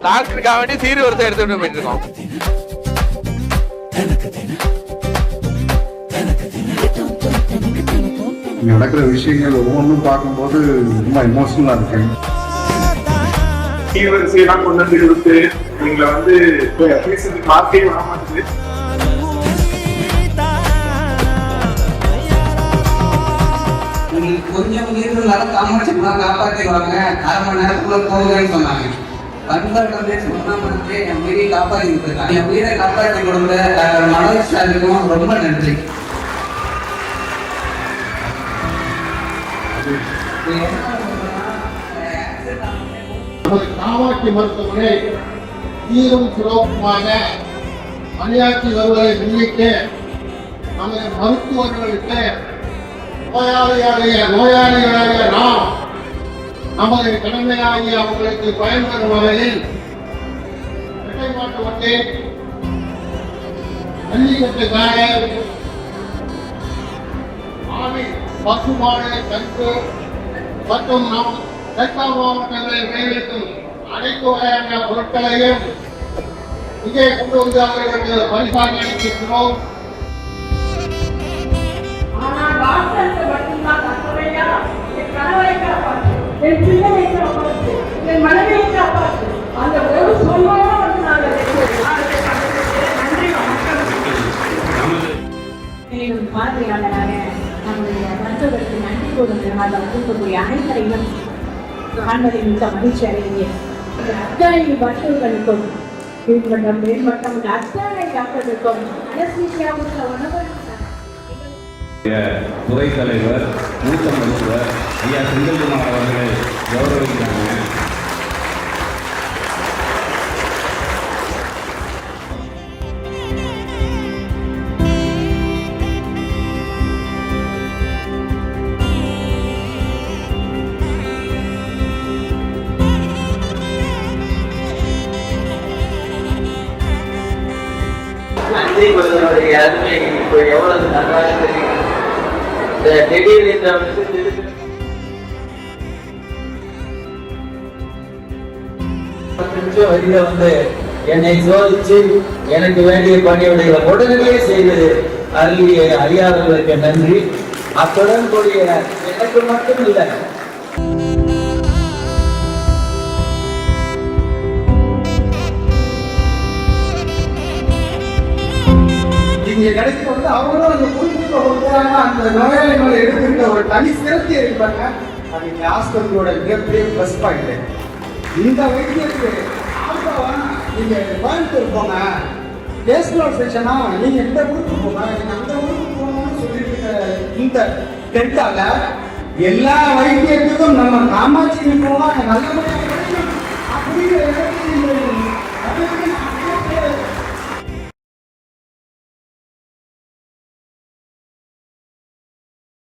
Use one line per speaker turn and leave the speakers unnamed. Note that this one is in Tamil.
டாக்டருக்காக வேண்டி சீர் வருஷம் எடுத்துட்டு போயிட்டு இருக்கோம்.
நடக்கிற விஷயங்கள் ஒவ்வொன்றும் பார்க்கும்போது ரொம்ப எமோஷனலா இருக்கு.
சீர்வரிசையெல்லாம் கொண்டு வந்து கொடுத்து நீங்களை வந்து பேசுறதுக்கு வார்த்தையே வர மாட்டேங்குது.
கொஞ்சம் உயிர்களால காமாட்சிக்குள்ள காப்பாற்றிடுவாங்க, 1/2 மணி நேரத்துக்குள்ள போகுதுன்னு சொன்னாங்க. வந்தவர்களே சொன்ன மாதிரி என் உயிரை காப்பாற்றி கொடுத்துருக்காங்க. என் உயிரை காப்பாற்றி கொடுத்த மனோஜ் சாருக்கும் ரொம்ப நன்றி.
காமாட்சி மருத்துவமனை சீரும் சிறப்புமாக பணியாற்றி வருவதை முன்னிட்டு நமது மருத்துவர்களுக்கு நோயாளிகளாகிய நாம் நமது கடமையாகி அவங்களுக்கு பயன்பெறும் வகையில் மாட்டு வண்டி, ஜல்லிக்கட்டு காயல், ஆவி, பசுமாடு, கன்று மற்றும் நம் டெல்டா மாவட்டங்களில் விளைவிக்கும் அனைத்து வகையான பொருட்களையும் இங்கே கொண்டு வந்து அவர்களுக்கு பரிசாக அளிக்கிறோம்.
ஆனால் வாசலுக்கு மட்டும்தான் தக்கவையா என் கணவரை காப்பாற்று, என் பிள்ளையை காப்பாற்று, என் மனைவியை காப்பாற்று. அந்த ஒரு சொல்லோட வந்து நாங்கள் நன்றி வணக்கம்.
பார்வையாளராக நம்முடைய மருத்துவர்களுக்கு நன்றி கூறுவதற்காக இருக்கக்கூடிய அனைவரையும் காண்பதை மிக்க மகிழ்ச்சி அடைகிறேன். அத்தனை மருத்துவர்களுக்கும் கீழ்மட்டம் மேல்மட்டம் அத்தனை டாக்டர்களுக்கும் அனஸ்தீசியாவுக்கு உணவு
துறை தலைவர் மூத்த மருத்துவர் ஐயா செந்தில்குமார் அவர்கள் கௌரவிக்கிறாங்க.
நன்றி கொள்வதனுடைய அருமை இப்போ எவ்வளவு நன்றாக தெரியும். திடீர் இந்த வழியில வந்து என்னை சோதிச்சு எனக்கு வேண்டிய பணியுடைய உடனடியே செய்து அருளிய அறியாதவர்களுக்கு நன்றி. அத்துடன் கூடிய எனக்கு மட்டும் இல்லை,
இங்க கிடைக்க வந்து அவங்களும் அந்த குறிப்பிட்ட கொடுக்குறாங்க. அந்த நோயாளி மேல எடுத்துக்கிட்ட ஒரு தனி சிறப்பு இருப்பாங்க. அது இந்த ஹாஸ்பிட்டலோட மிகப்பெரிய பிளஸ் பாயிண்ட். இந்த வைத்தியருக்கு நீங்க கோயம்புத்தூர் போங்க, டேஸ்ட்லோட் செக்ஷனா நீங்க இந்த ஊருக்கு போங்க, நீங்க அந்த ஊருக்கு போகணும்னு சொல்லிட்டு இந்த டெல்டால எல்லா வைத்தியத்துக்கும் நம்ம காமாட்சி போனா நல்லபடியாக